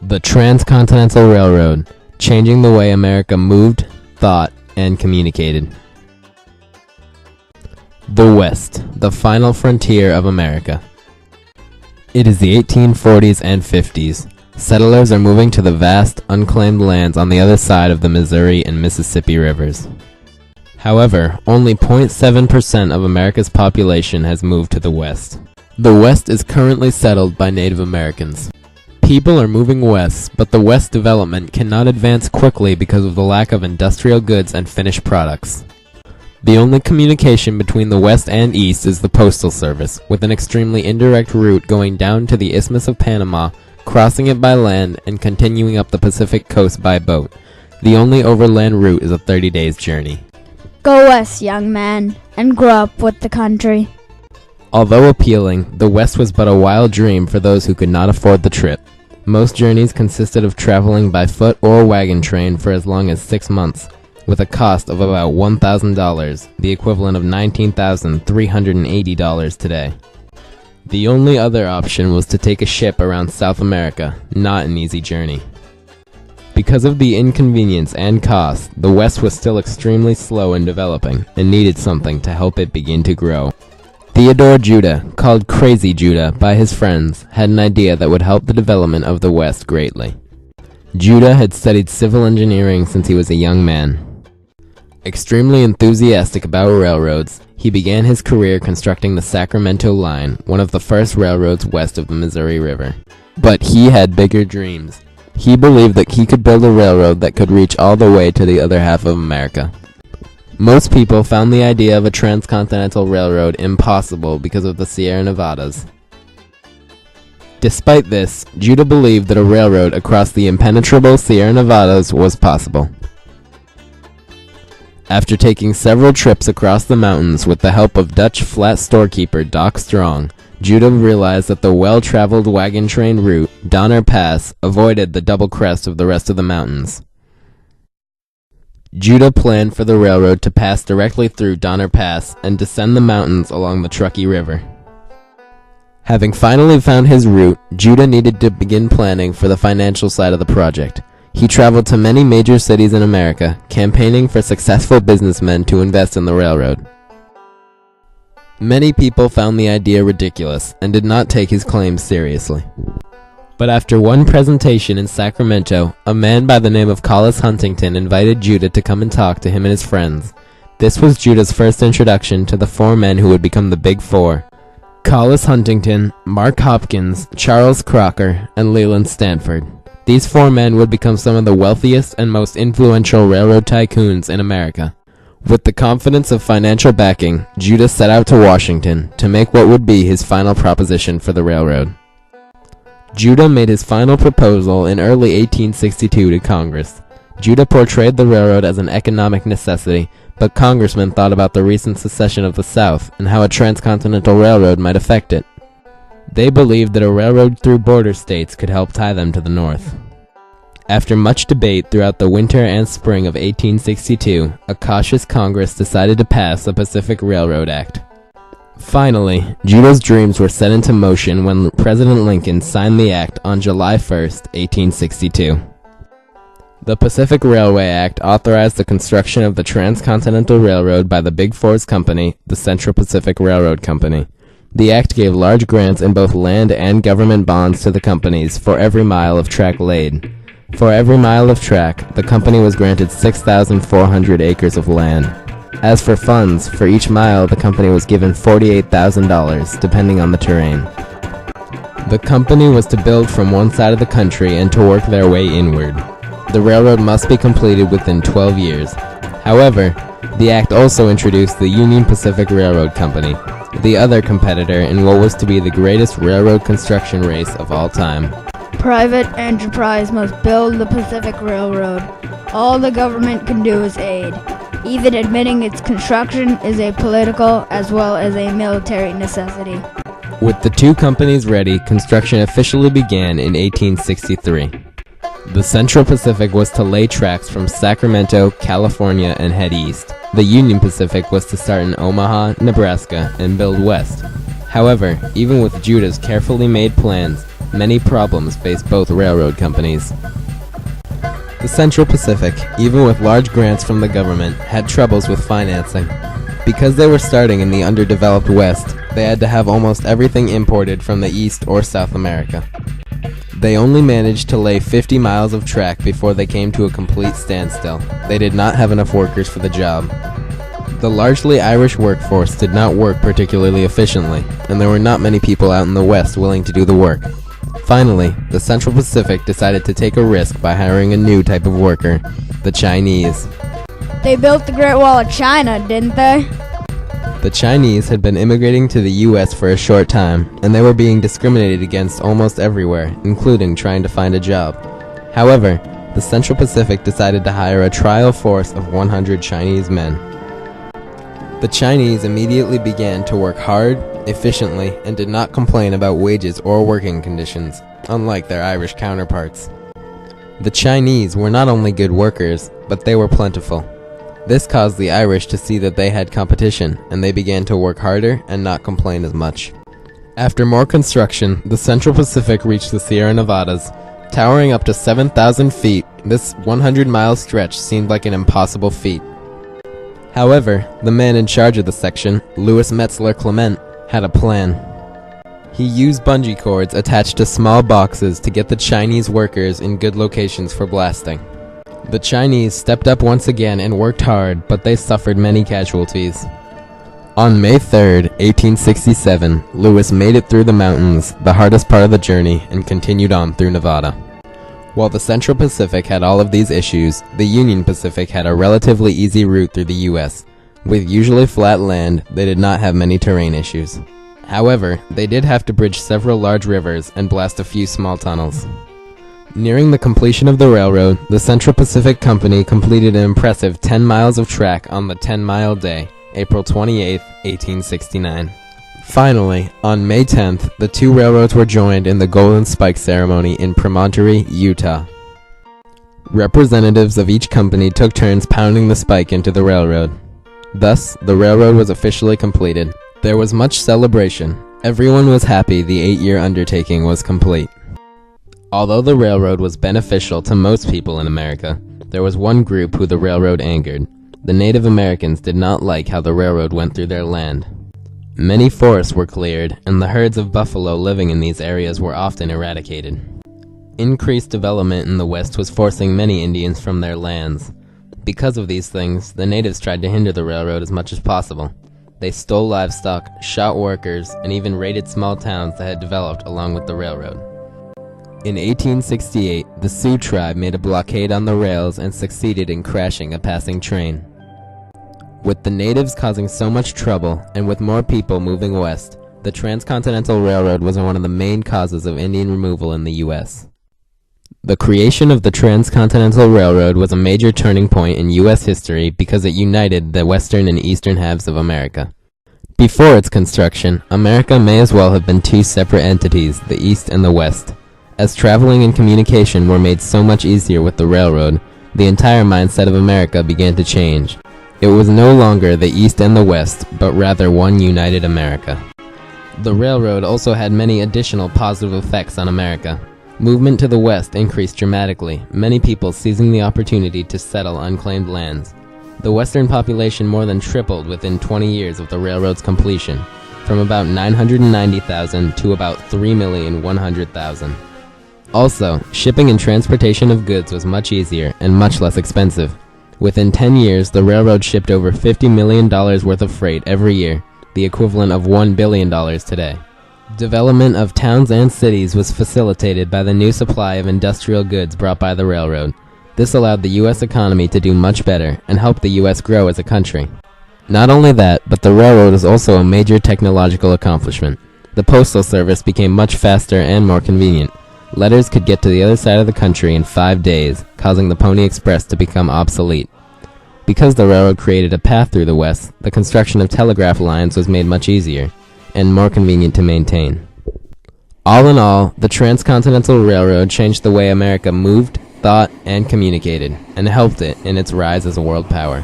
The Transcontinental Railroad, changing the way America moved, thought, and communicated. The West, the final frontier of America. It is the 1840s and 50s. Settlers are moving to the vast, unclaimed lands on the other side of the Missouri and Mississippi rivers. However, only 0.7% of America's population has moved to the West. The West is currently settled by Native Americans. People are moving west, but the West development cannot advance quickly because of the lack of industrial goods and finished products. The only communication between the West and East is the postal service, with an extremely indirect route going down to the Isthmus of Panama, crossing it by land, and continuing up the Pacific coast by boat. The only overland route is a 30 days journey. Go west, young man, and grow up with the country. Although appealing, the West was but a wild dream for those who could not afford the trip. Most journeys consisted of traveling by foot or wagon train for as long as 6 months, with a cost of about $1,000, the equivalent of $19,380 today. The only other option was to take a ship around South America, not an easy journey. Because of the inconvenience and cost, the West was still extremely slow in developing and needed something to help it begin to grow. Theodore Judah, called Crazy Judah by his friends, had an idea that would help the development of the West greatly. Judah had studied civil engineering since he was a young man. Extremely enthusiastic about railroads, he began his career constructing the Sacramento Line, one of the first railroads west of the Missouri River. But he had bigger dreams. He believed that he could build a railroad that could reach all the way to the other half of America. Most people found the idea of a transcontinental railroad impossible because of the Sierra Nevadas. Despite this, Judah believed that a railroad across the impenetrable Sierra Nevadas was possible. After taking several trips across the mountains with the help of Dutch flat storekeeper Doc Strong, Judah realized that the well-traveled wagon train route, Donner Pass, avoided the double crest of the rest of the mountains. Judah planned for the railroad to pass directly through Donner Pass and descend the mountains along the Truckee River. Having finally found his route, Judah needed to begin planning for the financial side of the project. He traveled to many major cities in America, campaigning for successful businessmen to invest in the railroad. Many people found the idea ridiculous and did not take his claims seriously. But after one presentation in Sacramento, a man by the name of Collis Huntington invited Judah to come and talk to him and his friends. This was Judah's first introduction to the four men who would become the Big Four: Collis Huntington, Mark Hopkins, Charles Crocker, and Leland Stanford. These four men would become some of the wealthiest and most influential railroad tycoons in America. With the confidence of financial backing, Judah set out to Washington to make what would be his final proposition for the railroad. Judah made his final proposal in early 1862 to Congress. Judah portrayed the railroad as an economic necessity, but congressmen thought about the recent secession of the South and how a transcontinental railroad might affect it. They believed that a railroad through border states could help tie them to the North. After much debate throughout the winter and spring of 1862, a cautious Congress decided to pass the Pacific Railroad Act. Finally, Judah's dreams were set into motion when President Lincoln signed the act on July 1, 1862. The Pacific Railway Act authorized the construction of the Transcontinental Railroad by the Big Four's company, the Central Pacific Railroad Company. The act gave large grants in both land and government bonds to the companies for every mile of track laid. For every mile of track, the company was granted 6,400 acres of land. As for funds, for each mile the company was given $48,000, depending on the terrain. The company was to build from one side of the country and to work their way inward. The railroad must be completed within 12 years. However, the act also introduced the Union Pacific Railroad Company, the other competitor in what was to be the greatest railroad construction race of all time. Private enterprise must build the Pacific Railroad. All the government can do is aid. Even admitting its construction is a political as well as a military necessity. With the two companies ready, construction officially began in 1863. The Central Pacific was to lay tracks from Sacramento, California, and head east. The Union Pacific was to start in Omaha, Nebraska, and build west. However, even with Judah's carefully made plans, many problems faced both railroad companies. The Central Pacific, even with large grants from the government, had troubles with financing. Because they were starting in the underdeveloped West, they had to have almost everything imported from the East or South America. They only managed to lay 50 miles of track before they came to a complete standstill. They did not have enough workers for the job. The largely Irish workforce did not work particularly efficiently, and there were not many people out in the West willing to do the work. Finally, the Central Pacific decided to take a risk by hiring a new type of worker, the Chinese. They built the Great Wall of China, didn't they? The Chinese had been immigrating to the U.S. for a short time, and they were being discriminated against almost everywhere, including trying to find a job. However, the Central Pacific decided to hire a trial force of 100 Chinese men. The Chinese immediately began to work hard, efficiently, and did not complain about wages or working conditions, unlike their Irish counterparts. The Chinese were not only good workers, but they were plentiful. This caused the Irish to see that they had competition, and they began to work harder and not complain as much. After more construction, the Central Pacific reached the Sierra Nevadas. Towering up to 7,000 feet, this 100-mile stretch seemed like an impossible feat. However, the man in charge of the section, Louis Metzler Clement, had a plan. He used bungee cords attached to small boxes to get the Chinese workers in good locations for blasting. The Chinese stepped up once again and worked hard, but they suffered many casualties. On May 3, 1867, Louis made it through the mountains, the hardest part of the journey, and continued on through Nevada. While the Central Pacific had all of these issues, the Union Pacific had a relatively easy route through the U.S. With usually flat land, they did not have many terrain issues. However, they did have to bridge several large rivers and blast a few small tunnels. Nearing the completion of the railroad, the Central Pacific Company completed an impressive 10 miles of track on the 10-mile day, April 28, 1869. Finally, on May 10th, the two railroads were joined in the Golden Spike Ceremony in Promontory, Utah. Representatives of each company took turns pounding the spike into the railroad. Thus, the railroad was officially completed. There was much celebration. Everyone was happy the 8-year undertaking was complete. Although the railroad was beneficial to most people in America, there was one group who the railroad angered. The Native Americans did not like how the railroad went through their land. Many forests were cleared, and the herds of buffalo living in these areas were often eradicated. Increased development in the West was forcing many Indians from their lands. Because of these things, the natives tried to hinder the railroad as much as possible. They stole livestock, shot workers, and even raided small towns that had developed along with the railroad. In 1868, the Sioux tribe made a blockade on the rails and succeeded in crashing a passing train. With the natives causing so much trouble, and with more people moving west, the Transcontinental Railroad was one of the main causes of Indian removal in the U.S. The creation of the Transcontinental Railroad was a major turning point in U.S. history because it united the western and eastern halves of America. Before its construction, America may as well have been two separate entities, the East and the West. As traveling and communication were made so much easier with the railroad, the entire mindset of America began to change. It was no longer the East and the West, but rather one united America. The railroad also had many additional positive effects on America. Movement to the West increased dramatically, many people seizing the opportunity to settle unclaimed lands. The Western population more than tripled within 20 years of the railroad's completion, from about 990,000 to about 3,100,000. Also, shipping and transportation of goods was much easier and much less expensive. Within 10 years, the railroad shipped over $50 million worth of freight every year, the equivalent of $1 billion today. Development of towns and cities was facilitated by the new supply of industrial goods brought by the railroad. This allowed the U.S. economy to do much better and helped the U.S. grow as a country. Not only that, but the railroad was also a major technological accomplishment. The postal service became much faster and more convenient. Letters could get to the other side of the country in 5 days, causing the Pony Express to become obsolete. Because the railroad created a path through the West, the construction of telegraph lines was made much easier and more convenient to maintain. All in all, the Transcontinental Railroad changed the way America moved, thought, and communicated, and helped it in its rise as a world power.